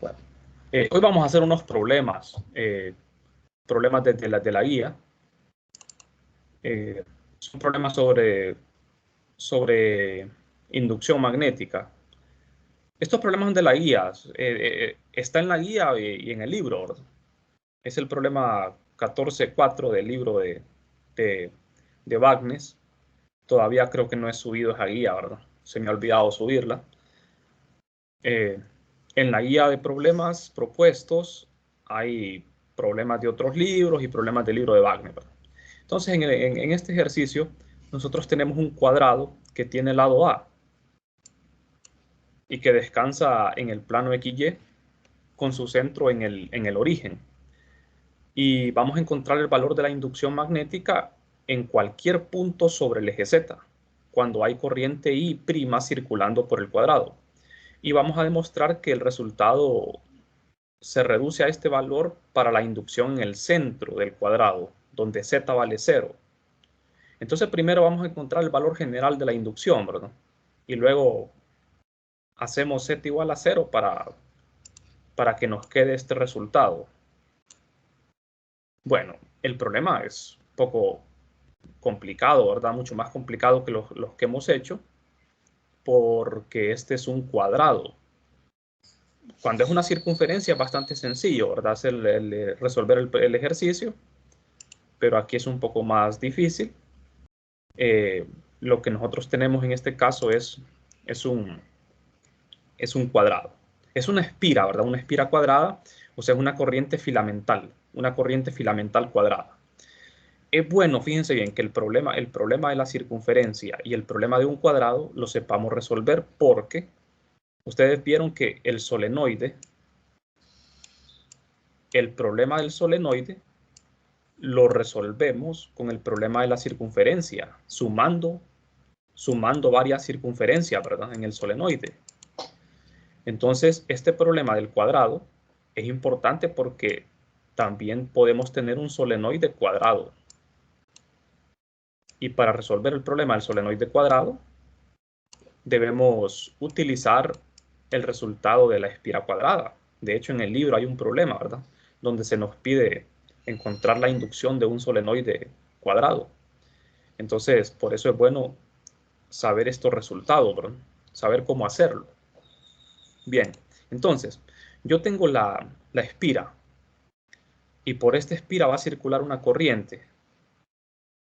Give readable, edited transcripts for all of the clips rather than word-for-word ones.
Bueno, hoy vamos a hacer unos problemas, problemas de la guía. Son problemas sobre inducción magnética. Estos problemas son de la guía, está en la guía y en el libro, ¿verdad? Es el problema 14.4 del libro de Wagner. Todavía creo que no he subido esa guía, ¿verdad? Se me ha olvidado subirla. En la guía de problemas propuestos hay problemas de otros libros y problemas del libro de Wagner, ¿verdad? Entonces, en este ejercicio, nosotros tenemos un cuadrado que tiene lado A y que descansa en el plano XY con su centro en el origen. Y vamos a encontrar el valor de la inducción magnética en cualquier punto sobre el eje Z, cuando hay corriente I' circulando por el cuadrado. Y vamos a demostrar que el resultado se reduce a este valor para la inducción en el centro del cuadrado, donde Z vale 0. Entonces primero vamos a encontrar el valor general de la inducción, ¿verdad? Y luego hacemos Z igual a 0 para que nos quede este resultado. Bueno, el problema es un poco complicado, ¿verdad? Mucho más complicado que los que hemos hecho, porque este es un cuadrado. Cuando es una circunferencia es bastante sencillo, ¿verdad? Resolver el ejercicio, pero aquí es un poco más difícil. Lo que nosotros tenemos en este caso es un cuadrado. Es una espira, ¿verdad? Una espira cuadrada, o sea, es una corriente filamental cuadrada. Es bueno, fíjense bien, que el problema de la circunferencia y el problema de un cuadrado lo sepamos resolver, porque ustedes vieron que el problema del solenoide lo resolvemos con el problema de la circunferencia, sumando varias circunferencias, ¿verdad? En el solenoide. Entonces, este problema del cuadrado es importante porque también podemos tener un solenoide cuadrado. Y para resolver el problema del solenoide cuadrado, debemos utilizar el resultado de la espira cuadrada. De hecho, en el libro hay un problema, ¿verdad? Donde se nos pide encontrar la inducción de un solenoide cuadrado. Entonces, por eso es bueno saber estos resultados, ¿verdad? Saber cómo hacerlo. Bien, entonces, yo tengo la espira y por esta espira va a circular una corriente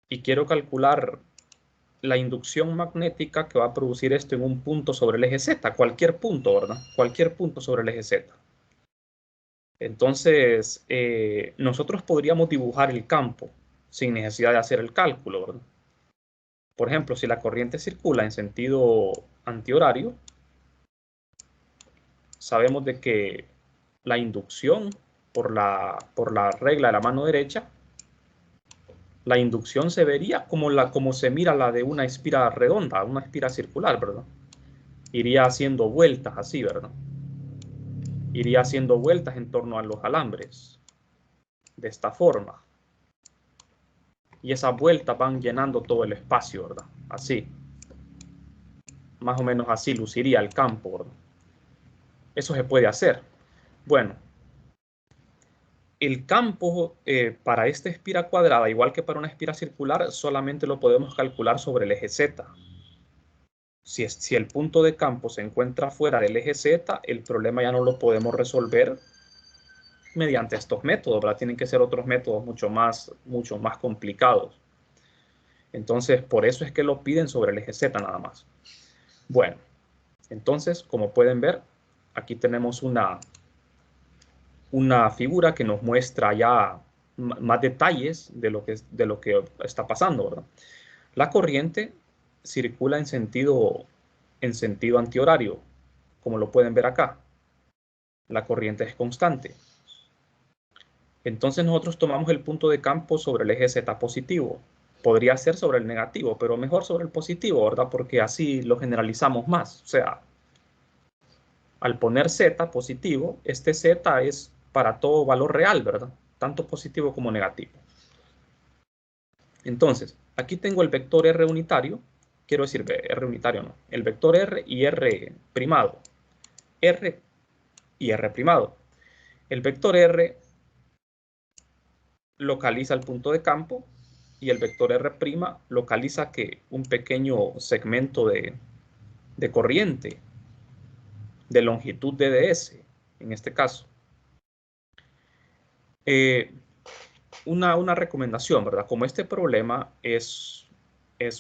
y quiero calcular la inducción magnética que va a producir esto en un punto sobre el eje Z, cualquier punto, ¿verdad? Cualquier punto sobre el eje Z. Entonces, nosotros podríamos dibujar el campo sin necesidad de hacer el cálculo, ¿verdad? Por ejemplo, si la corriente circula en sentido antihorario, sabemos de que la inducción por la regla de la mano derecha, la inducción se vería como se mira la de una espira redonda, una espira circular, ¿verdad? Iría haciendo vueltas así, ¿verdad? Iría haciendo vueltas en torno a los alambres, de esta forma. Y esas vueltas van llenando todo el espacio, ¿verdad? Así. Más o menos así luciría el campo, ¿verdad? Eso se puede hacer. Bueno, el campo para esta espira cuadrada, igual que para una espira circular, solamente lo podemos calcular sobre el eje Z. Si el punto de campo se encuentra fuera del eje Z, el problema ya no lo podemos resolver mediante estos métodos, ¿verdad? Tienen que ser otros métodos mucho más complicados. Entonces, por eso es que lo piden sobre el eje Z nada más. Bueno, entonces, como pueden ver, aquí tenemos una figura que nos muestra ya más detalles de lo que está pasando, ¿verdad? La corriente circula en sentido antihorario, como lo pueden ver acá. La corriente es constante. Entonces nosotros tomamos el punto de campo sobre el eje Z positivo. Podría ser sobre el negativo, pero mejor sobre el positivo, ¿verdad? Porque así lo generalizamos más. O sea, al poner Z positivo, este Z es para todo valor real, ¿verdad? Tanto positivo como negativo. Entonces, aquí tengo el vector R unitario. Quiero decir, R unitario no. El vector R y R primado. R y R primado. El vector R localiza el punto de campo y el vector R' localiza que un pequeño segmento de corriente de longitud DDS, en este caso. Una recomendación, ¿verdad? Como este problema es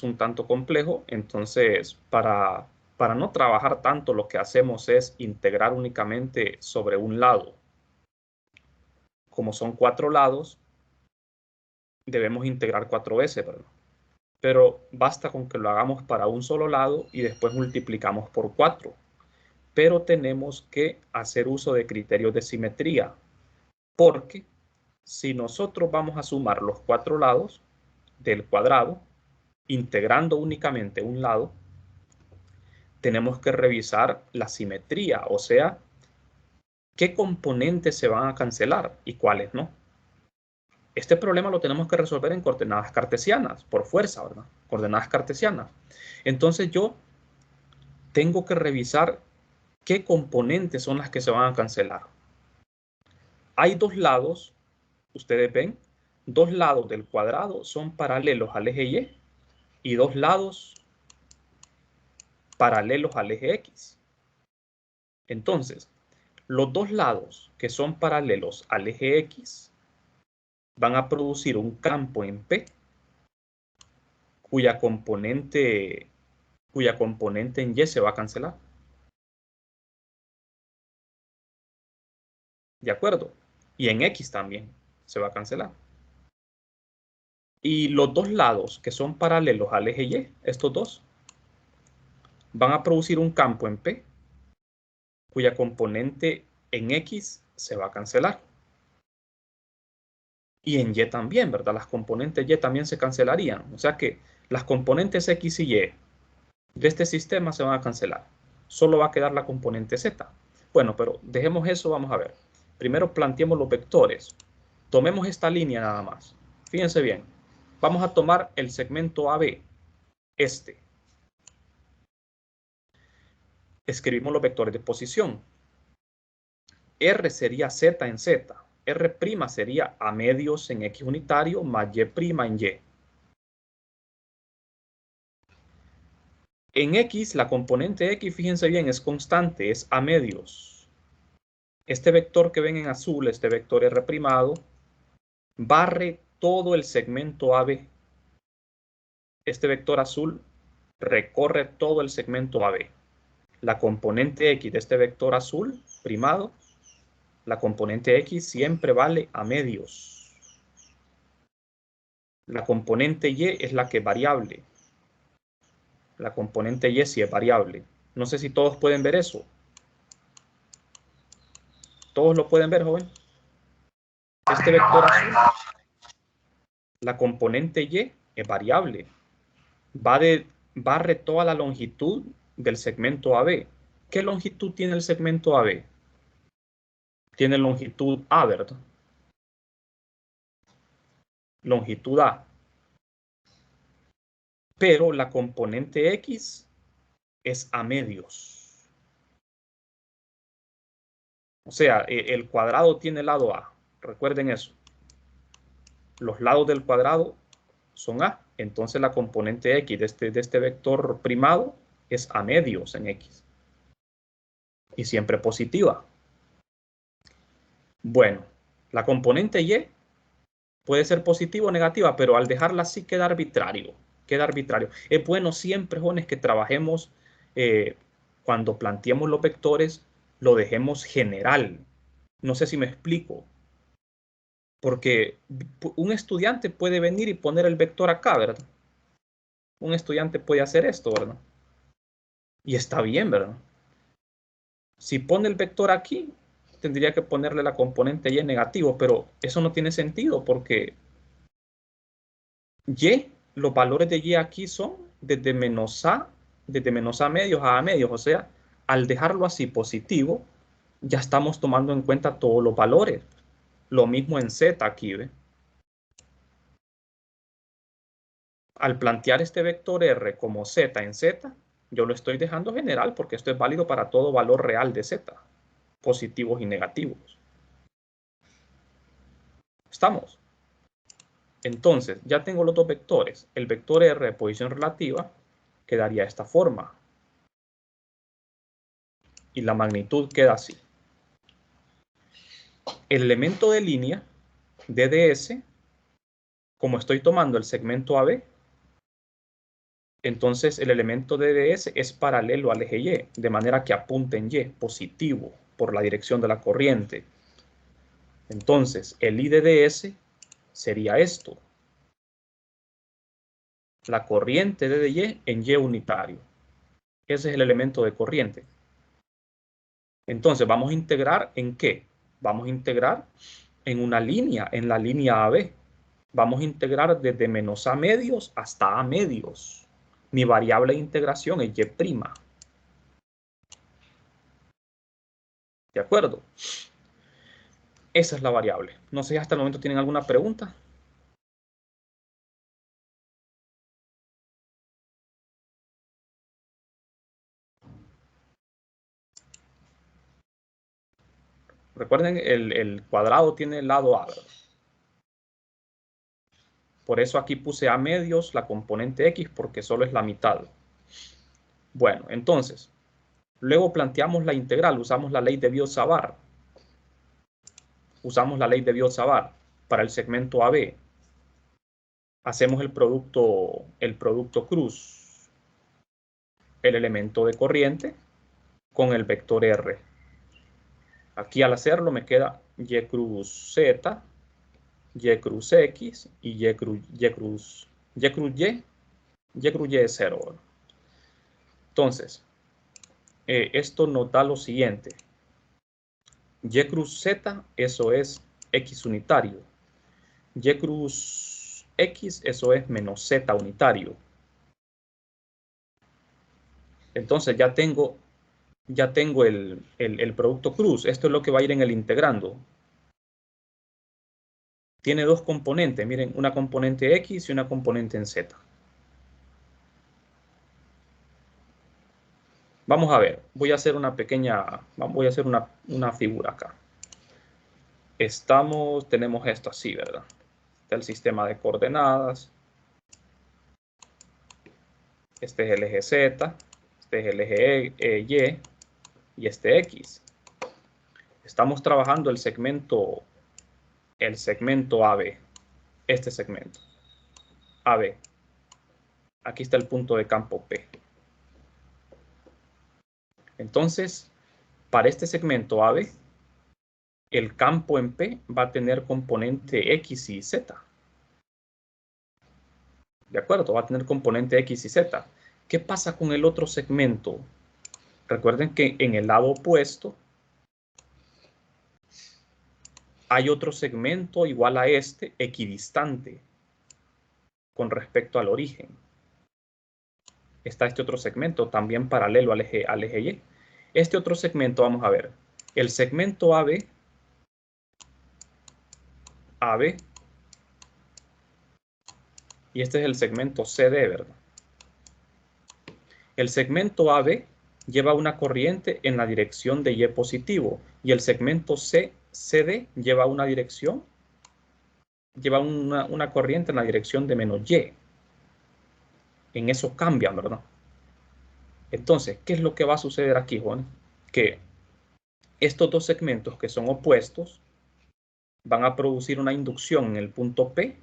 un tanto complejo, entonces para no trabajar tanto, lo que hacemos es integrar únicamente sobre un lado. Como son 4 lados, debemos integrar 4 veces, ¿verdad? Pero basta con que lo hagamos para un solo lado y después multiplicamos por 4. Pero tenemos que hacer uso de criterios de simetría, porque si nosotros vamos a sumar los 4 lados del cuadrado, integrando únicamente un lado, tenemos que revisar la simetría, o sea, qué componentes se van a cancelar y cuáles no. Este problema lo tenemos que resolver en coordenadas cartesianas, por fuerza, ¿verdad? Coordenadas cartesianas. Entonces yo tengo que revisar qué componentes son las que se van a cancelar. Hay 2 lados, ustedes ven, 2 lados del cuadrado son paralelos al eje Y 2 lados paralelos al eje X. Entonces, los 2 lados que son paralelos al eje X van a producir un campo en P cuya componente en Y se va a cancelar. ¿De acuerdo? Y en X también se va a cancelar. Y los 2 lados que son paralelos al eje Y, estos dos, van a producir un campo en P cuya componente en X se va a cancelar. Y en Y también, ¿verdad? Las componentes Y también se cancelarían. O sea que las componentes X y Y de este sistema se van a cancelar. Solo va a quedar la componente Z. Bueno, pero dejemos eso, vamos a ver. Primero planteemos los vectores. Tomemos esta línea nada más. Fíjense bien. Vamos a tomar el segmento AB, este. Escribimos los vectores de posición. R sería Z en Z. R' sería a medios en X unitario más Y' en Y. En X, la componente X, fíjense bien, es constante, es a medios. Este vector que ven en azul, este vector R', barre todo el segmento AB. Este vector azul recorre todo el segmento AB. La componente X de este vector azul primado, la componente X siempre vale a medios. La componente Y es la que es variable. La componente Y sí es variable. No sé si todos pueden ver eso. ¿Todos lo pueden ver, joven? Este vector azul, la componente Y es variable. Barre toda la longitud del segmento AB. ¿Qué longitud tiene el segmento AB? Tiene longitud A, ¿verdad? Longitud A. Pero la componente X es a medios. O sea, el cuadrado tiene lado A. Recuerden eso. Los lados del cuadrado son A. Entonces la componente X de este vector primado es a medios en X. Y siempre positiva. Bueno, la componente Y puede ser positiva o negativa, pero al dejarla así queda arbitrario. Queda arbitrario. Es bueno siempre, jóvenes, que trabajemos cuando planteemos los vectores, lo dejemos general. No sé si me explico. Porque un estudiante puede venir y poner el vector acá, ¿verdad? Un estudiante puede hacer esto, ¿verdad? Y está bien, ¿verdad? Si pone el vector aquí, tendría que ponerle la componente Y negativo, pero eso no tiene sentido porque Y, los valores de Y aquí son desde menos A medios a medios. O sea, al dejarlo así positivo, ya estamos tomando en cuenta todos los valores. Lo mismo en Z aquí, ¿ve? Al plantear este vector R como Z en Z, yo lo estoy dejando general porque esto es válido para todo valor real de Z. positivos y negativos. ¿Estamos? Entonces, ya tengo los dos vectores. El vector R de posición relativa quedaría de esta forma. Y la magnitud queda así. El elemento de línea, DDS, como estoy tomando el segmento AB, entonces el elemento DDS es paralelo al eje Y, de manera que apunta en Y, positivo, por la dirección de la corriente. Entonces, el IDDS sería esto. La corriente DDY en Y unitario. Ese es el elemento de corriente. Entonces, ¿vamos a integrar en qué? Vamos a integrar en una línea, en la línea AB. Vamos a integrar desde menos A medios hasta A medios. Mi variable de integración es Y'. ¿De acuerdo? Esa es la variable. No sé si hasta el momento tienen alguna pregunta. Recuerden, el cuadrado tiene el lado A, ¿verdad? Por eso aquí puse A medios, la componente X, porque solo es la mitad. Bueno, entonces, luego planteamos la integral, usamos la ley de Biot-Savart. Usamos la ley de Biot-Savart para el segmento AB. Hacemos el producto cruz, el elemento de corriente con el vector R. Aquí al hacerlo me queda Y cruz Z, Y cruz X y Y cruz Y es 0. Entonces, esto nos da lo siguiente. Y cruz Z, eso es X unitario. Y cruz X, eso es menos Z unitario. Entonces ya tengo el producto cruz. Esto es lo que va a ir en el integrando. Tiene dos componentes. Miren, una componente X y una componente en Z. Vamos a ver. Voy a hacer una figura acá. Tenemos esto así, ¿verdad? Está el sistema de coordenadas. Este es el eje Z. Este es el eje Y. Y este X. Estamos trabajando el segmento AB. Este segmento. AB. Aquí está el punto de campo P. Entonces, para este segmento AB, el campo en P va a tener componente X y Z. ¿De acuerdo? Va a tener componente X y Z. ¿Qué pasa con el otro segmento? Recuerden que en el lado opuesto hay otro segmento igual a este, equidistante, con respecto al origen. Está este otro segmento también paralelo al eje Y. Este otro segmento, vamos a ver, el segmento AB, y este es el segmento CD, ¿verdad? El segmento AB lleva una corriente en la dirección de Y positivo y el segmento CD lleva una corriente en la dirección de menos Y. En eso cambian, ¿verdad? Entonces, ¿qué es lo que va a suceder aquí, Juan? Que estos dos segmentos que son opuestos van a producir una inducción en el punto P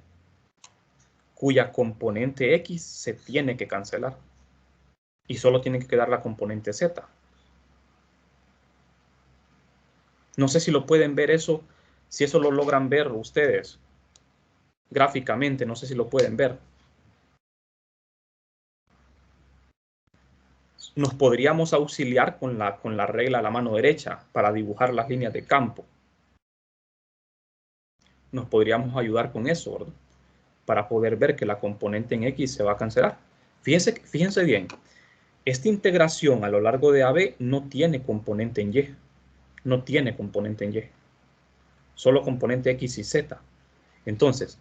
cuya componente X se tiene que cancelar y solo tiene que quedar la componente Z. No sé si lo pueden ver eso, si eso lo logran ver ustedes gráficamente, no sé si lo pueden ver. Nos podríamos auxiliar con la regla a la mano derecha para dibujar las líneas de campo. Nos podríamos ayudar con eso, ¿verdad? Para poder ver que la componente en X se va a cancelar. Fíjense bien, esta integración a lo largo de AB no tiene componente en Y. No tiene componente en Y. Solo componente X y Z. Entonces,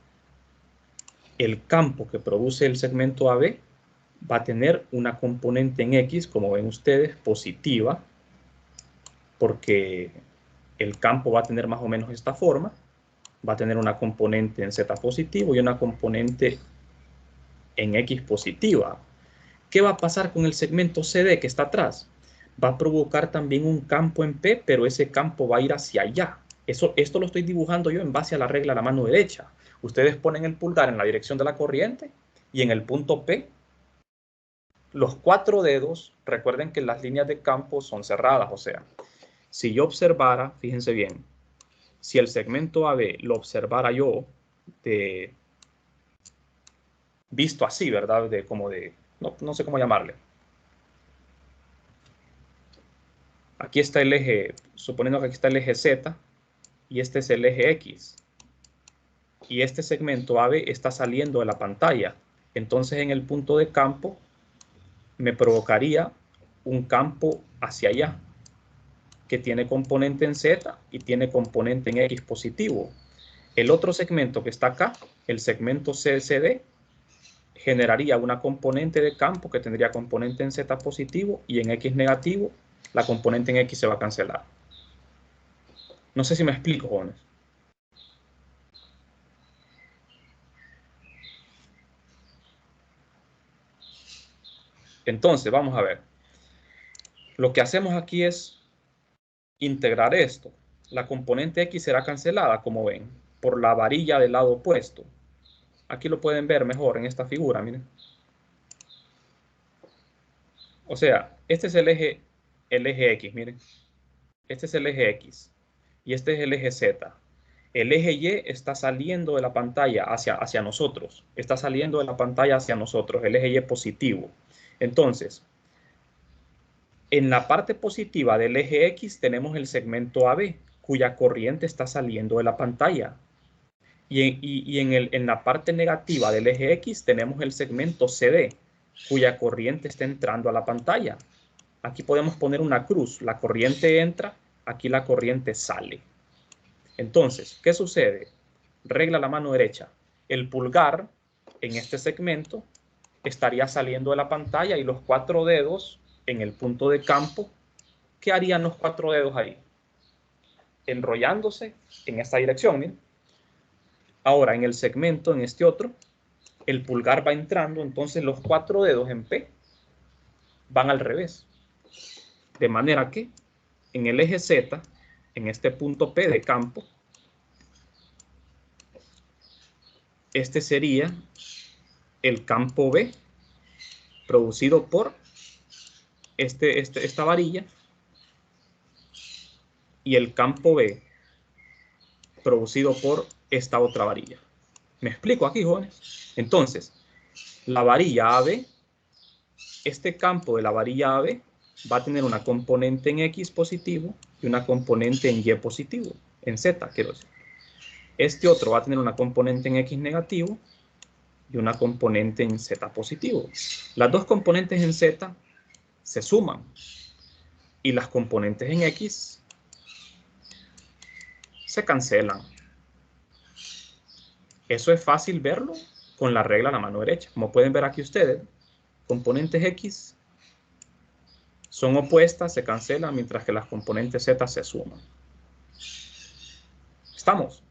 el campo que produce el segmento AB va a tener una componente en X, como ven ustedes, positiva, porque el campo va a tener más o menos esta forma. Va a tener una componente en Z positivo y una componente en X positiva. ¿Qué va a pasar con el segmento CD que está atrás? Va a provocar también un campo en P, pero ese campo va a ir hacia allá. Esto lo estoy dibujando yo en base a la regla de la mano derecha. Ustedes ponen el pulgar en la dirección de la corriente y en el punto P, los 4 dedos, recuerden que las líneas de campo son cerradas, o sea, si yo observara, fíjense bien, si el segmento AB lo observara yo visto así, ¿verdad? No sé cómo llamarle. Aquí está el eje, suponiendo que aquí está el eje Z y este es el eje X. Y este segmento AB está saliendo de la pantalla. Entonces en el punto de campo me provocaría un campo hacia allá, que tiene componente en Z y tiene componente en X positivo. El otro segmento que está acá, el segmento CCD, generaría una componente de campo que tendría componente en Z positivo y en X negativo, la componente en X se va a cancelar. No sé si me explico, jóvenes. Entonces, vamos a ver. Lo que hacemos aquí es integrar esto. La componente X será cancelada, como ven, por la varilla del lado opuesto. Aquí lo pueden ver mejor en esta figura, miren. O sea, este es el eje X, miren. Este es el eje X y este es el eje Z. El eje Y está saliendo de la pantalla hacia nosotros. Está saliendo de la pantalla hacia nosotros, el eje Y positivo. Entonces, en la parte positiva del eje X tenemos el segmento AB, cuya corriente está saliendo de la pantalla. Y en la parte negativa del eje X tenemos el segmento CD, cuya corriente está entrando a la pantalla. Aquí podemos poner una cruz. La corriente entra, aquí la corriente sale. Entonces, ¿qué sucede? Regla la mano derecha. El pulgar en este segmento estaría saliendo de la pantalla y los 4 dedos en el punto de campo. ¿Qué harían los 4 dedos ahí? Enrollándose en esta dirección. ¿Miren? Ahora, en el segmento, en este otro, el pulgar va entrando, entonces los 4 dedos en P van al revés. De manera que en el eje Z, en este punto P de campo, este sería el campo B producido por esta varilla y el campo B producido por esta otra varilla. ¿Me explico aquí, jóvenes? Entonces, la varilla AB, este campo de la varilla AB va a tener una componente en X positivo y una componente en Y positivo, en Z, quiero decir. Este otro va a tener una componente en X negativo y una componente en Z positivo. Las dos componentes en Z se suman y las componentes en X se cancelan. Eso es fácil verlo con la regla a la mano derecha. Como pueden ver aquí ustedes, componentes X son opuestas, se cancelan, mientras que las componentes Z se suman. ¿Estamos?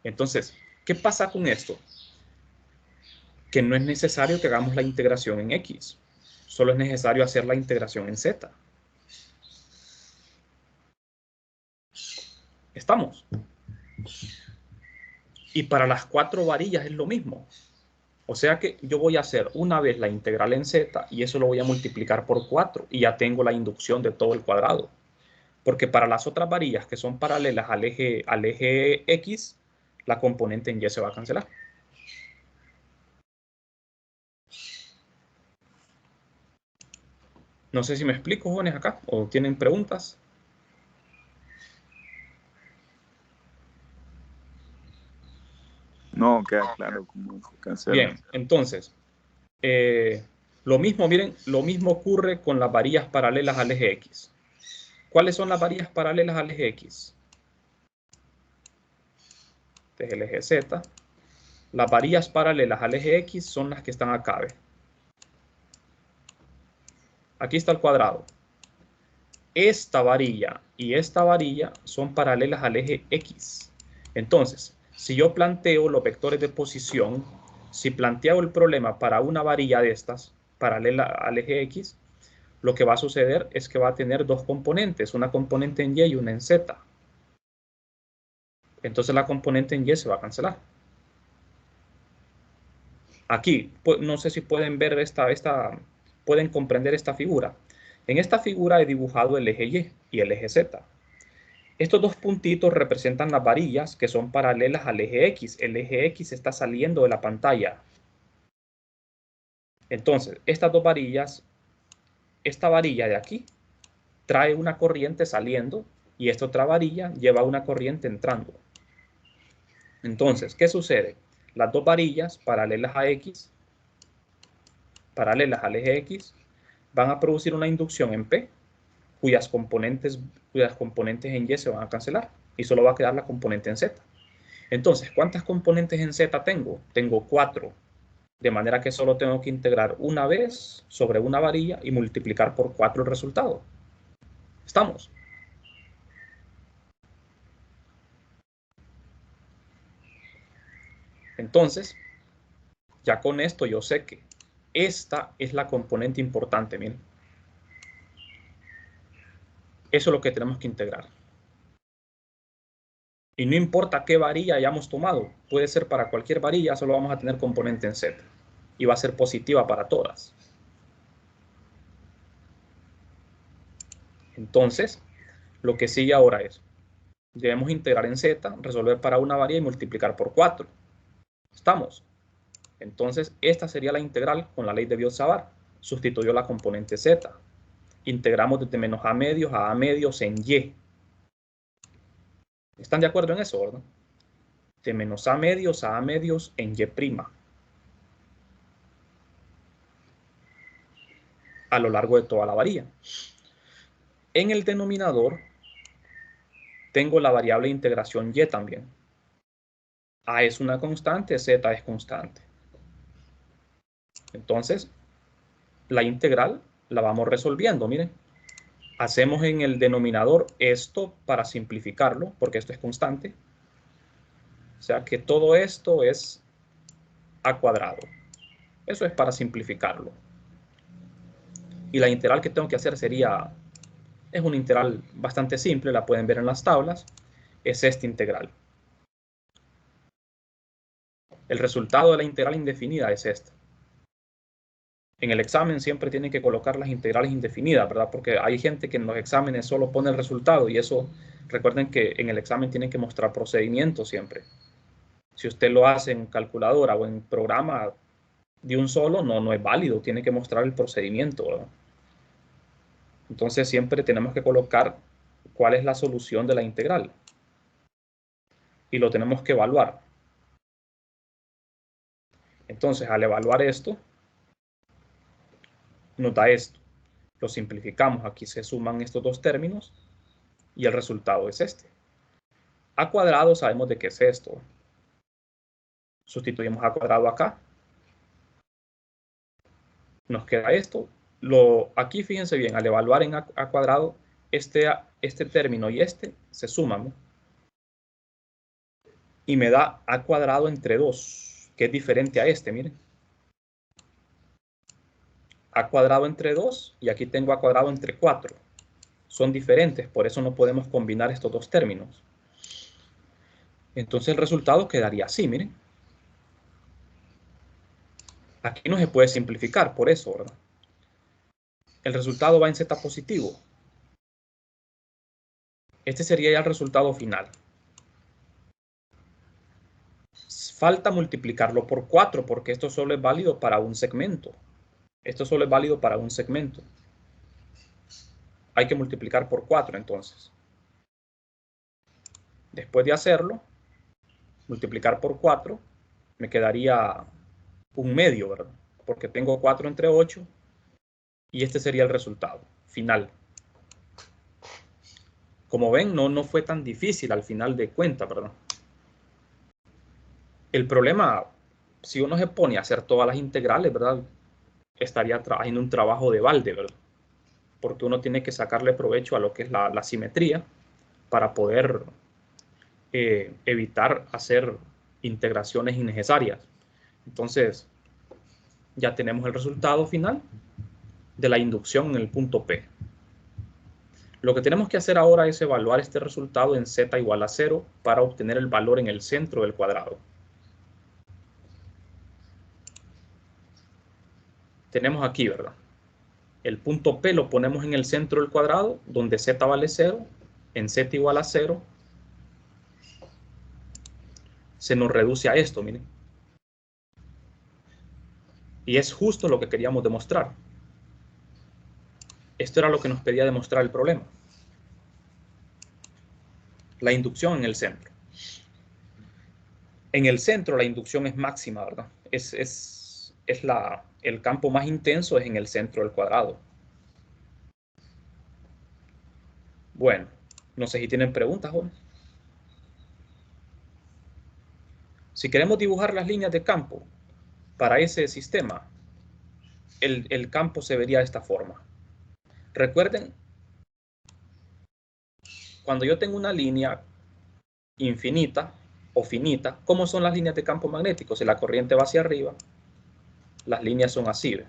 Entonces, ¿qué pasa con esto? Que no es necesario que hagamos la integración en X. Solo es necesario hacer la integración en Z. ¿Estamos? Y para las 4 varillas es lo mismo. O sea que yo voy a hacer una vez la integral en Z y eso lo voy a multiplicar por 4 y ya tengo la inducción de todo el cuadrado. Porque para las otras varillas que son paralelas al eje X, la componente en Y se va a cancelar. No sé si me explico, jóvenes, acá, o tienen preguntas. No, queda claro cómo se cancela. Bien, entonces, lo mismo, miren, lo mismo ocurre con las varillas paralelas al eje X. ¿Cuáles son las varillas paralelas al eje X? Este es el eje Z. Las varillas paralelas al eje X son las que están acá. ¿Ve? Aquí está el cuadrado. esta varilla y esta varilla son paralelas al eje X. Entonces, si yo planteo los vectores de posición, si planteo el problema para una varilla de estas, paralela al eje X, lo que va a suceder es que va a tener dos componentes, una componente en Y y una en Z. Entonces la componente en Y se va a cancelar. Aquí, no sé si pueden ver pueden comprender esta figura. En esta figura he dibujado el eje Y y el eje Z. Estos dos puntitos representan las varillas que son paralelas al eje X. El eje X está saliendo de la pantalla. Entonces, estas dos varillas, esta varilla de aquí trae una corriente saliendo y esta otra varilla lleva una corriente entrando. Entonces, ¿qué sucede? Las dos varillas paralelas a X, paralelas al eje X, van a producir una inducción en P, cuyas componentes en Y se van a cancelar y solo va a quedar la componente en Z. Entonces, ¿cuántas componentes en Z tengo? Tengo 4, de manera que solo tengo que integrar una vez sobre una varilla y multiplicar por 4 el resultado. ¿Estamos? Entonces, ya con esto yo sé que esta es la componente importante, miren. Eso es lo que tenemos que integrar. Y no importa qué varilla hayamos tomado, puede ser para cualquier varilla, solo vamos a tener componente en Z. Y va a ser positiva para todas. Entonces, lo que sigue ahora es, debemos integrar en Z, resolver para una varilla y multiplicar por 4. ¿Estamos? Entonces, esta sería la integral con la ley de Biot-Savart. Sustituyó la componente Z. Integramos desde menos a medios en Y. ¿Están de acuerdo en eso, verdad? De menos a medios en Y'. A lo largo de toda la varilla. En el denominador tengo la variable integración Y también. A es una constante, Z es constante. Entonces, la integral la vamos resolviendo, miren. Hacemos en el denominador esto para simplificarlo, porque esto es constante. O sea que todo esto es a cuadrado. Eso es para simplificarlo. Y la integral que tengo que hacer es una integral bastante simple, la pueden ver en las tablas. Es esta integral. El resultado de la integral indefinida es esta. En el examen siempre tienen que colocar las integrales indefinidas, ¿verdad? Porque hay gente que en los exámenes solo pone el resultado y eso, recuerden que en el examen tienen que mostrar procedimiento siempre. Si usted lo hace en calculadora o en programa de un solo, no es válido, tiene que mostrar el procedimiento, ¿verdad? Entonces siempre tenemos que colocar cuál es la solución de la integral y lo tenemos que evaluar. Entonces, al evaluar esto, nos da esto. Lo simplificamos, aquí se suman estos dos términos y el resultado es este. A cuadrado sabemos de qué es esto. Sustituimos a cuadrado acá. Nos queda esto. Aquí fíjense bien, al evaluar en a cuadrado, este término y este se suman, ¿no? Y me da a cuadrado entre 2, que es diferente a este, miren. A cuadrado entre 2 y aquí tengo a cuadrado entre 4. Son diferentes, por eso no podemos combinar estos dos términos. Entonces el resultado quedaría así, miren. Aquí no se puede simplificar, por eso, ¿verdad? El resultado va en Z positivo. Este sería ya el resultado final. Falta multiplicarlo por 4 porque esto solo es válido para un segmento. Esto solo es válido para un segmento. Hay que multiplicar por 4 entonces. Después de hacerlo, multiplicar por 4, me quedaría un medio, ¿verdad? Porque tengo 4 entre 8 y este sería el resultado final. Como ven, no fue tan difícil al final de cuentas, ¿verdad? El problema, si uno se pone a hacer todas las integrales, ¿verdad? Estaría haciendo un trabajo de balde, ¿verdad? porque uno tiene que sacarle provecho a lo que es la simetría para poder evitar hacer integraciones innecesarias. Entonces, ya tenemos el resultado final de la inducción en el punto P. Lo que tenemos que hacer ahora es evaluar este resultado en z igual a 0 para obtener el valor en el centro del cuadrado. Tenemos aquí, ¿verdad? El punto P lo ponemos en el centro del cuadrado, donde z vale 0, en z igual a 0, se nos reduce a esto, miren. Y es justo lo que queríamos demostrar. Esto era lo que nos pedía demostrar el problema. La inducción en el centro. En el centro la inducción es máxima, ¿verdad? El campo más intenso es en el centro del cuadrado. Bueno, no sé si tienen preguntas, jóvenes. Si queremos dibujar las líneas de campo para ese sistema, el campo se vería de esta forma. Recuerden, cuando yo tengo una línea infinita o finita, ¿cómo son las líneas de campo magnético? Si la corriente va hacia arriba, las líneas son así, ¿ve?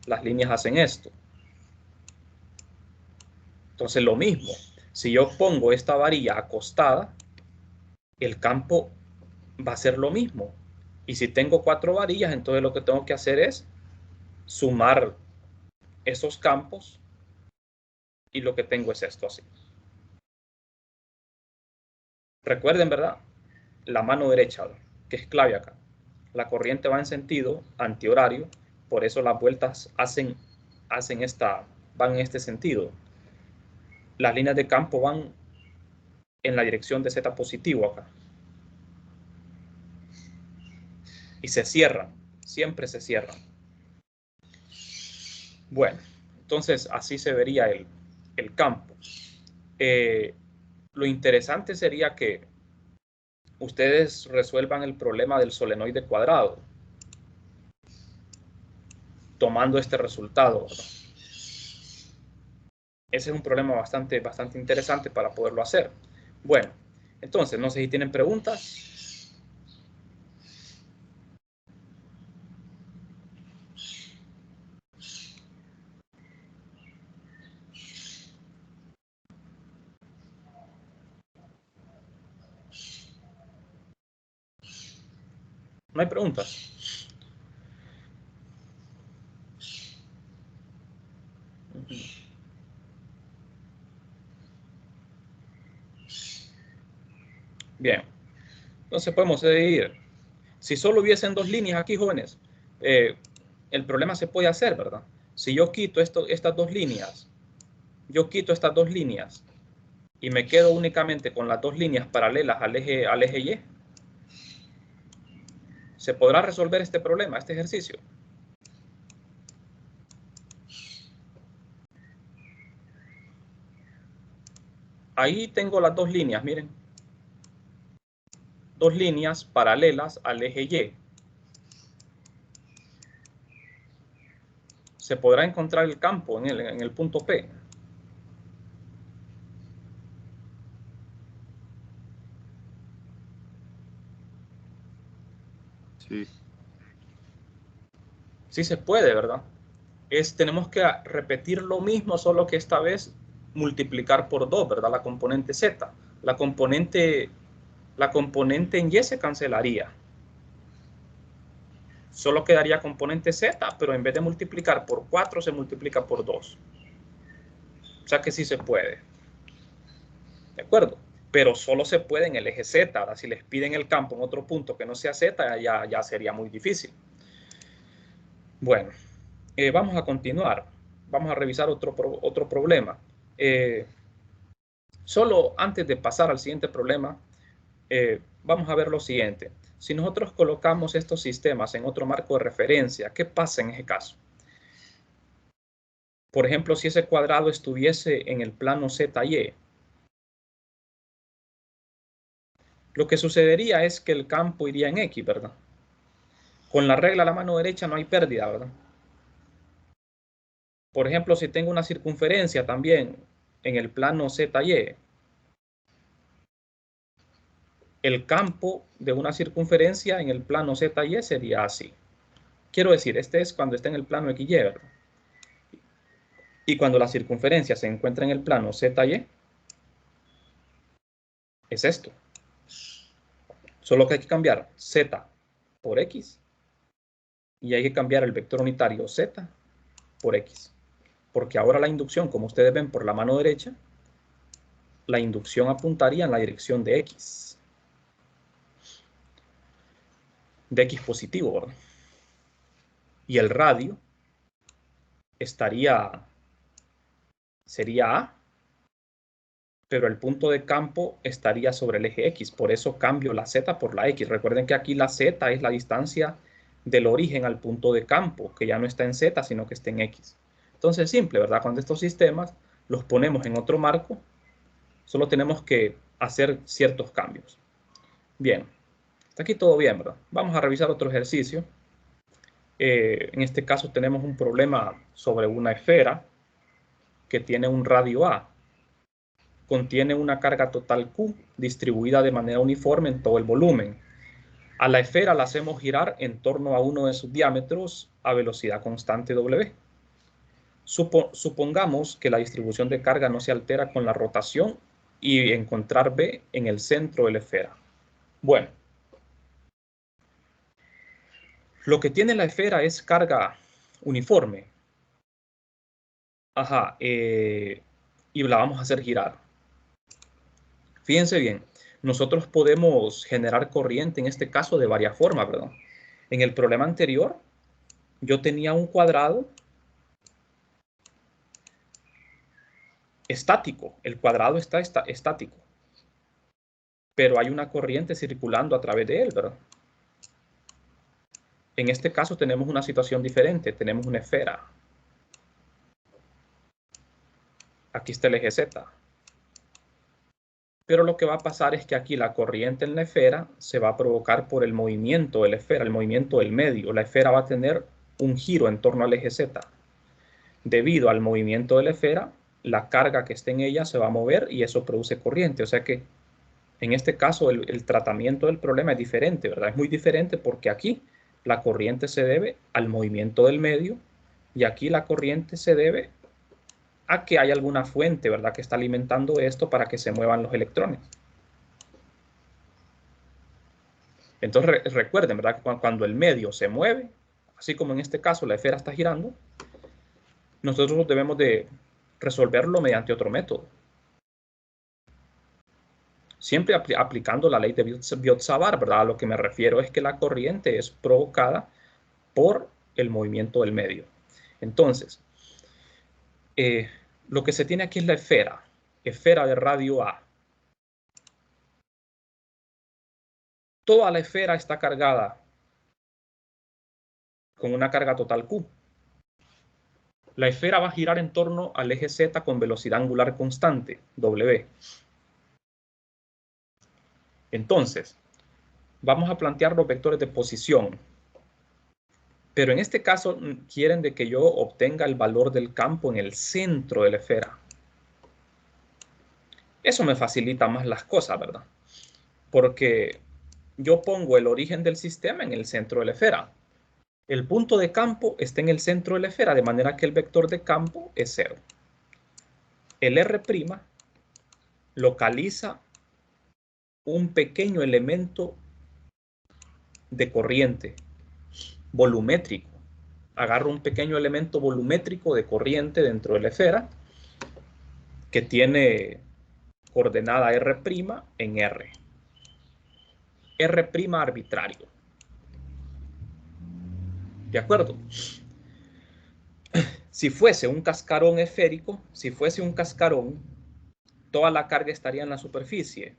Las líneas hacen esto. Entonces lo mismo, si yo pongo esta varilla acostada, el campo va a ser lo mismo. Y si tengo 4 varillas, entonces lo que tengo que hacer es sumar esos campos y lo que tengo es esto así. Recuerden, ¿verdad? La mano derecha, que es clave acá. La corriente va en sentido antihorario, por eso las vueltas van en este sentido. Las líneas de campo van en la dirección de Z positivo acá. Y se cierran, siempre se cierran. Bueno, entonces así se vería el campo. Lo interesante sería que ustedes resuelvan el problema del solenoide cuadrado, tomando este resultado, ¿verdad? Ese es un problema bastante interesante para poderlo hacer. Bueno, entonces, no sé si tienen preguntas. ¿No hay preguntas? Bien, entonces podemos seguir. Si solo hubiesen 2 líneas aquí, jóvenes, el problema se puede hacer, ¿verdad? Si yo quito estas 2 líneas, y me quedo únicamente con las 2 líneas paralelas al eje Y, ¿se podrá resolver este problema, este ejercicio? Ahí tengo las 2 líneas, miren. 2 líneas paralelas al eje Y. Se podrá encontrar el campo en el punto P. Sí. Sí se puede, ¿verdad? Tenemos que repetir lo mismo, solo que esta vez multiplicar por 2, ¿verdad? La componente Z. La componente en Y se cancelaría. Solo quedaría componente Z, pero en vez de multiplicar por 4, se multiplica por 2. O sea que sí se puede. ¿De acuerdo? Pero solo se puede en el eje Z. Ahora, si les piden el campo en otro punto que no sea Z, ya sería muy difícil. Bueno, vamos a continuar. Vamos a revisar otro problema. Solo antes de pasar al siguiente problema, vamos a ver lo siguiente. Si nosotros colocamos estos sistemas en otro marco de referencia, ¿qué pasa en ese caso? Por ejemplo, si ese cuadrado estuviese en el plano ZY, lo que sucedería es que el campo iría en X, ¿verdad? Con la regla a la mano derecha no hay pérdida, ¿verdad? Por ejemplo, si tengo una circunferencia también en el plano ZY, el campo de una circunferencia en el plano ZY sería así. Quiero decir, este es cuando está en el plano XY, ¿verdad? Y cuando la circunferencia se encuentra en el plano ZY, es esto. Solo que hay que cambiar Z por X y hay que cambiar el vector unitario Z por X. Porque ahora la inducción, como ustedes ven por la mano derecha, la inducción apuntaría en la dirección de X. De X positivo, ¿verdad? Y el radio sería A, pero el punto de campo estaría sobre el eje X. Por eso cambio la Z por la X. Recuerden que aquí la Z es la distancia del origen al punto de campo, que ya no está en Z, sino que está en X. Entonces es simple, ¿verdad? Cuando estos sistemas los ponemos en otro marco, solo tenemos que hacer ciertos cambios. Bien, hasta aquí todo bien, ¿verdad? Vamos a revisar otro ejercicio. En este caso tenemos un problema sobre una esfera que tiene un radio A. Contiene una carga total Q distribuida de manera uniforme en todo el volumen. A la esfera la hacemos girar en torno a uno de sus diámetros a velocidad constante W. Supongamos que la distribución de carga no se altera con la rotación y encontrar B en el centro de la esfera. Bueno, lo que tiene la esfera es carga uniforme. Ajá, y la vamos a hacer girar. Fíjense bien, nosotros podemos generar corriente en este caso de varias formas, ¿verdad? En el problema anterior, yo tenía un cuadrado estático. El cuadrado está estático. Pero hay una corriente circulando a través de él, ¿verdad? En este caso tenemos una situación diferente. Tenemos una esfera. Aquí está el eje Z. Pero lo que va a pasar es que aquí la corriente en la esfera se va a provocar por el movimiento de la esfera, el movimiento del medio. La esfera va a tener un giro en torno al eje Z. Debido al movimiento de la esfera, la carga que esté en ella se va a mover y eso produce corriente. O sea que en este caso el tratamiento del problema es diferente, ¿verdad? Es muy diferente porque aquí la corriente se debe al movimiento del medio y aquí la corriente se debe a que hay alguna fuente, ¿verdad?, que está alimentando esto para que se muevan los electrones. Entonces recuerden, ¿verdad?, que cuando el medio se mueve, así como en este caso la esfera está girando, nosotros debemos de resolverlo mediante otro método. Siempre aplicando la ley de Biot-Savart, ¿verdad? A lo que me refiero es que la corriente es provocada por el movimiento del medio. Entonces, lo que se tiene aquí es la esfera de radio A. Toda la esfera está cargada con una carga total Q. La esfera va a girar en torno al eje Z con velocidad angular constante, W. Entonces, vamos a plantear los vectores de posición. Pero en este caso quieren de que yo obtenga el valor del campo en el centro de la esfera. Eso me facilita más las cosas, ¿verdad? Porque yo pongo el origen del sistema en el centro de la esfera. El punto de campo está en el centro de la esfera, de manera que el vector de campo es 0. El R' localiza un pequeño elemento de corriente volumétrico. Agarro un pequeño elemento volumétrico de corriente dentro de la esfera que tiene coordenada R' en R. R' arbitrario. ¿De acuerdo? Si fuese un cascarón esférico, si fuese un cascarón, toda la carga estaría en la superficie.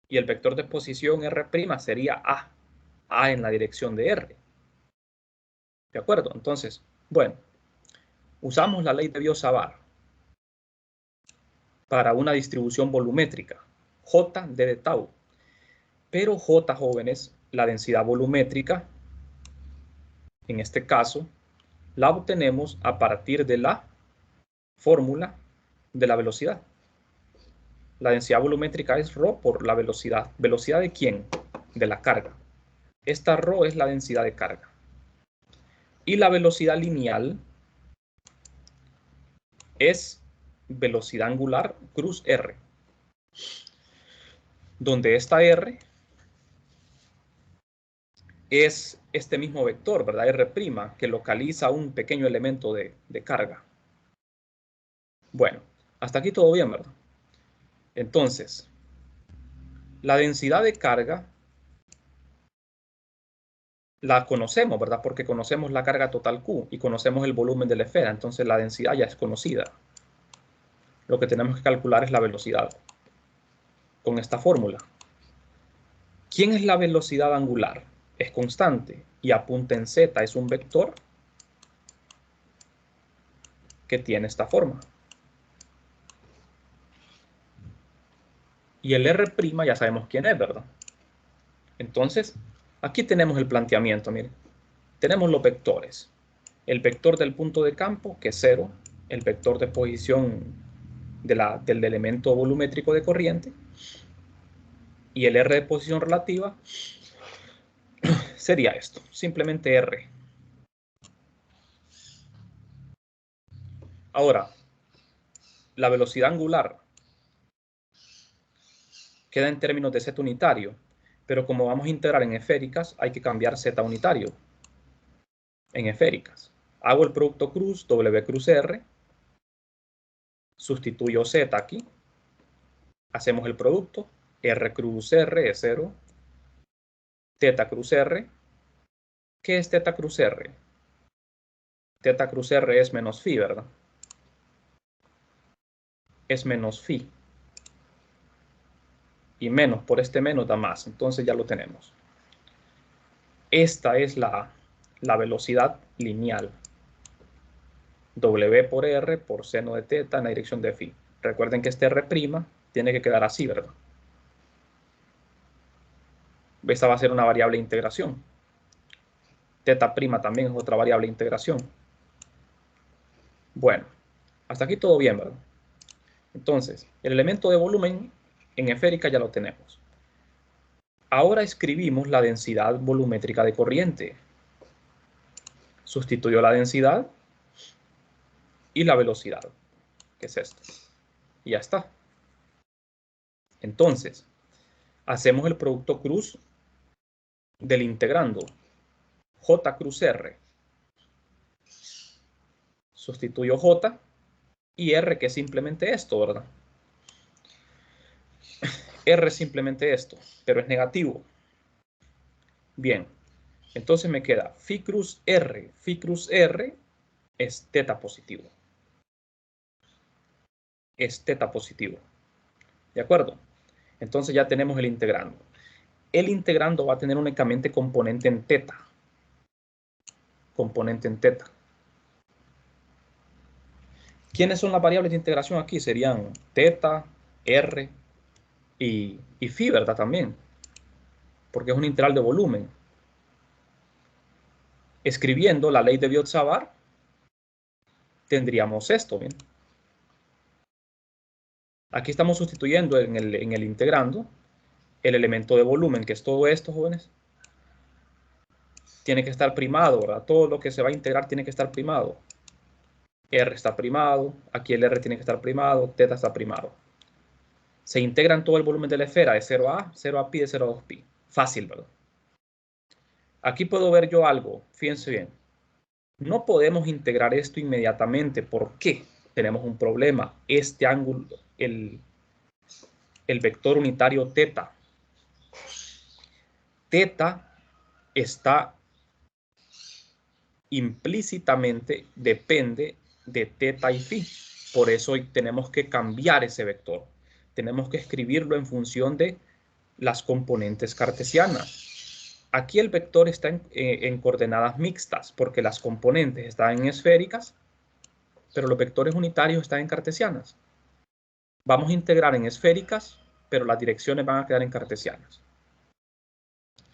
Y el vector de posición R' sería A en la dirección de R. ¿De acuerdo? Entonces, bueno, usamos la ley de Biot-Savart para una distribución volumétrica, J de tau. Pero J, jóvenes, la densidad volumétrica, en este caso, La obtenemos a partir de la fórmula de la velocidad. La densidad volumétrica es ρ por la velocidad. ¿Velocidad de quién? De la carga. Esta ρ es la densidad de carga. Y la velocidad lineal es velocidad angular cruz R, donde esta R es este mismo vector, ¿verdad? R', que localiza un pequeño elemento de carga. Bueno, hasta aquí todo bien, ¿verdad? Entonces, la densidad de carga la conocemos, ¿verdad? Porque conocemos la carga total Q y conocemos el volumen de la esfera. Entonces, la densidad ya es conocida. Lo que tenemos que calcular es la velocidad con esta fórmula. ¿Quién es la velocidad angular? Es constante y apunta en z, es un vector que tiene esta forma. Y el R' ya sabemos quién es, ¿verdad? Entonces, aquí tenemos el planteamiento, miren. Tenemos los vectores. El vector del punto de campo, que es 0. El vector de posición del elemento volumétrico de corriente. Y el R de posición relativa sería esto, simplemente R. Ahora, la velocidad angular queda en términos de z unitario, pero como vamos a integrar en esféricas, hay que cambiar z unitario en esféricas. Hago el producto cruz, W cruz R, sustituyo z aquí, hacemos el producto, R cruz R es 0, teta cruz R. ¿Qué es teta cruz R? Teta cruz R es menos phi, ¿verdad? Es menos phi. Y menos por este menos da más, entonces ya lo tenemos. Esta es la velocidad lineal. W por R por seno de teta en la dirección de phi. Recuerden que este R' tiene que quedar así, ¿verdad? Esta va a ser una variable de integración. Teta' también es otra variable de integración. Bueno, hasta aquí todo bien, ¿verdad? Entonces, el elemento de volumen en esférica ya lo tenemos. Ahora escribimos la densidad volumétrica de corriente. Sustituyo la densidad y la velocidad, que es esto. Y ya está. Entonces, hacemos el producto cruz del integrando. J cruz R. Sustituyo J y R, que es simplemente esto, ¿verdad? R es simplemente esto, pero es negativo. Bien, entonces me queda phi cruz R. Phi cruz R es teta positivo. Es teta positivo. ¿De acuerdo? Entonces ya tenemos el integrando. El integrando va a tener únicamente componente en teta. Componente en teta. ¿Quiénes son las variables de integración aquí? Serían teta, R y phi, ¿verdad? También. Porque es un integral de volumen. Escribiendo la ley de Biot-Savart, tendríamos esto, ¿bien? Aquí estamos sustituyendo en el integrando el elemento de volumen, que es todo esto, jóvenes. Tiene que estar primado, ¿verdad? Todo lo que se va a integrar tiene que estar primado. R está primado, aquí el R tiene que estar primado, teta está primado. Se integran todo el volumen de la esfera de 0 a 0 a pi, de 0 a 2 pi. Fácil, ¿verdad? Aquí puedo ver yo algo, fíjense bien. No podemos integrar esto inmediatamente. ¿Por qué? Tenemos un problema. Este ángulo, el vector unitario teta. Teta está implícitamente, depende de teta y phi. Por eso tenemos que cambiar ese vector. Tenemos que escribirlo en función de las componentes cartesianas. Aquí el vector está en coordenadas mixtas, porque las componentes están en esféricas, pero los vectores unitarios están en cartesianas. Vamos a integrar en esféricas, pero las direcciones van a quedar en cartesianas.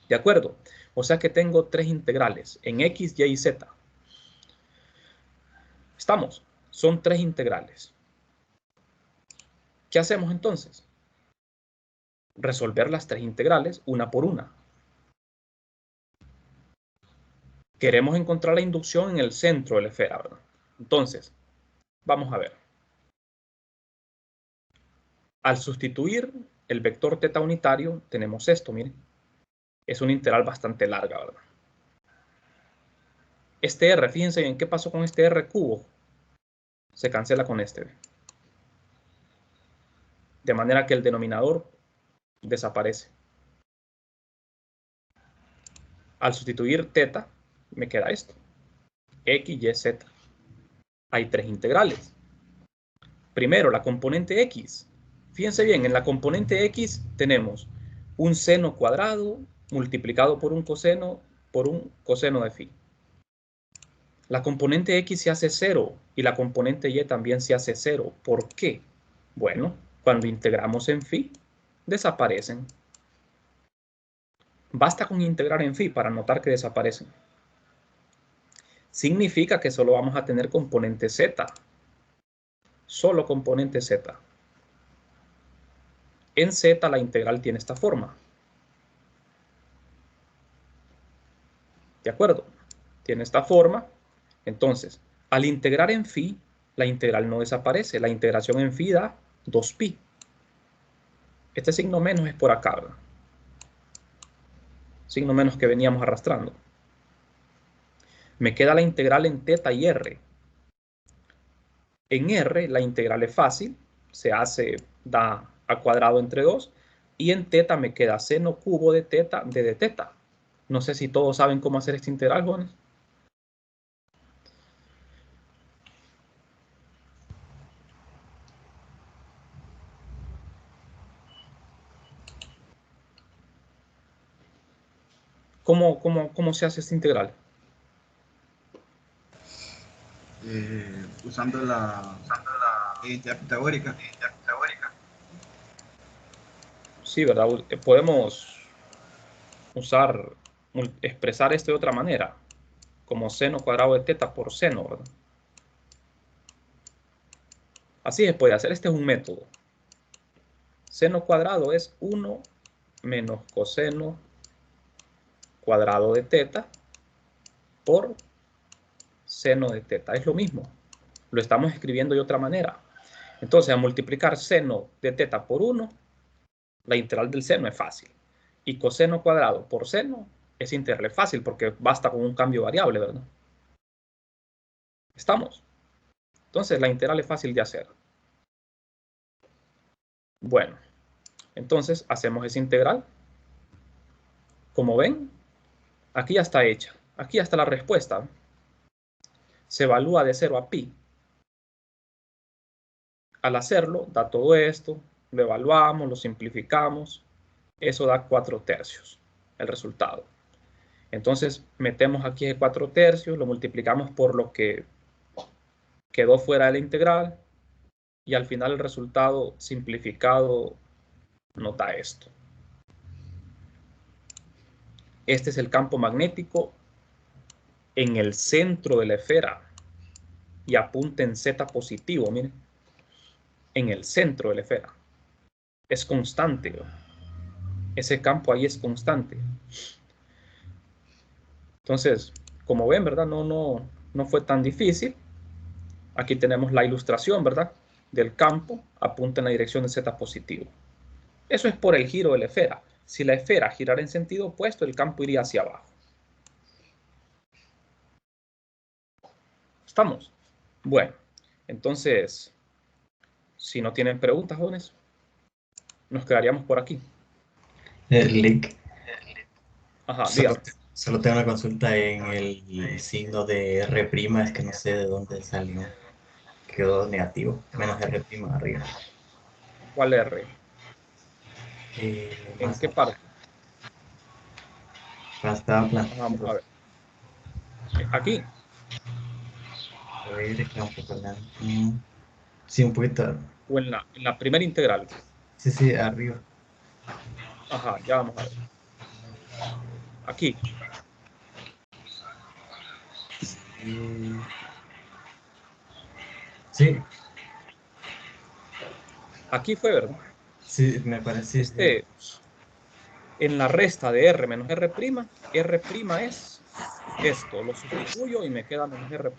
¿De acuerdo? O sea que tengo tres integrales, en x, y y z. ¿Estamos? Son 3 integrales. ¿Qué hacemos entonces? Resolver las 3 integrales una por una. Queremos encontrar la inducción en el centro de la esfera, ¿verdad? Entonces, vamos a ver. Al sustituir el vector teta unitario, tenemos esto, miren. Es una integral bastante larga, ¿verdad? Este r, fíjense bien, ¿qué pasó con este r cubo? Se cancela con este. De manera que el denominador desaparece. Al sustituir teta, me queda esto. X, Y, Z. Hay 3 integrales. Primero, la componente X. Fíjense bien, en la componente X tenemos un seno cuadrado multiplicado por un coseno de phi. La componente X se hace 0 y la componente Y también se hace 0. ¿Por qué? Bueno, cuando integramos en phi, desaparecen. Basta con integrar en phi para notar que desaparecen. Significa que solo vamos a tener componente z. Solo componente z. En z la integral tiene esta forma. ¿De acuerdo? Tiene esta forma. Entonces, al integrar en phi, la integral no desaparece. La integración en phi da 2pi. Este signo menos es por acá, ¿verdad? Signo menos que veníamos arrastrando. Me queda la integral en teta y r. En r la integral es fácil. Se hace, da a cuadrado entre 2. Y en teta me queda seno cubo de teta de teta. No sé si todos saben cómo hacer esta integral, jóvenes. ¿Cómo se hace esta integral? Usando la identidad pitagórica. Sí, ¿verdad? Podemos expresar esto de otra manera, como seno cuadrado de teta por seno, ¿verdad? Así se puede hacer. Este es un método. Seno cuadrado es 1 menos coseno cuadrado de teta por seno de teta. Es lo mismo. Lo estamos escribiendo de otra manera. Entonces, al multiplicar seno de teta por 1, la integral del seno es fácil. Y coseno cuadrado por seno es integral fácil porque basta con un cambio variable, ¿verdad? ¿Estamos? Entonces, la integral es fácil de hacer. Bueno, entonces hacemos esa integral. Como ven, aquí ya está hecha. Aquí ya está la respuesta. Se evalúa de 0 a pi. Al hacerlo, da todo esto, lo evaluamos, lo simplificamos. Eso da 4/3, el resultado. Entonces, metemos aquí el 4/3, lo multiplicamos por lo que quedó fuera de la integral. Y al final el resultado simplificado nos da esto. Este es el campo magnético en el centro de la esfera. Y apunta en Z positivo, miren. En el centro de la esfera. Es constante, ¿no? Ese campo ahí es constante. Entonces, como ven, ¿verdad? No fue tan difícil. Aquí tenemos la ilustración, ¿verdad? Del campo, apunta en la dirección de Z positivo. Eso es por el giro de la esfera. Si la esfera girara en sentido opuesto, el campo iría hacia abajo. ¿Estamos? Bueno, entonces, si no tienen preguntas, jóvenes, nos quedaríamos por aquí. Lick. Ajá, dígame. Solo tengo una consulta en el signo de R', es que no sé de dónde salió. Quedó negativo, menos R' arriba. ¿Cuál R? ¿En Más qué parte? estaba Vamos a planteando. ver. Aquí. A ver, es que un poco lento. Sí, un poquito. O en la primera integral. Sí, arriba. Ajá, ya vamos a ver. Aquí. Sí, Aquí fue, ¿verdad? sí, me parece. Sí. En la resta de R menos R', R' es esto, lo sustituyo y me queda menos R',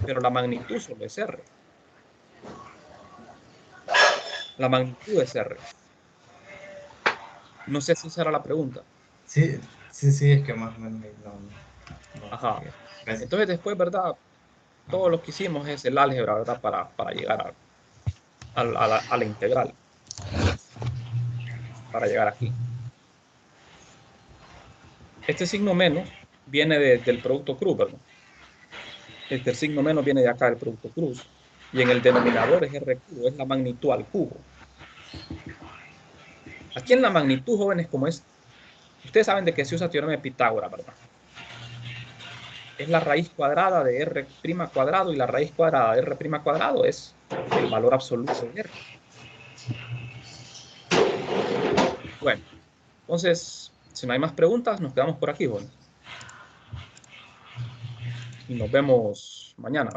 pero la magnitud solo es R. La magnitud es R. No sé si esa era la pregunta. Sí, sí, sí, es que más o menos no Ajá. sabía. Gracias. Entonces después, ¿verdad? Todo lo que hicimos es el álgebra, ¿verdad? Para llegar a la integral, para llegar aquí. Este signo menos viene del producto cruz, ¿verdad? El signo menos viene de acá del producto cruz. Y en el denominador es R cubo, es la magnitud al cubo. Aquí en la magnitud, jóvenes, como es, ustedes saben de que se usa teorema de Pitágoras, ¿verdad? Es la raíz cuadrada de R' cuadrado y la raíz cuadrada de R' cuadrado es el valor absoluto de R. Bueno, entonces, si no hay más preguntas, nos quedamos por aquí, jóvenes. Y nos vemos mañana.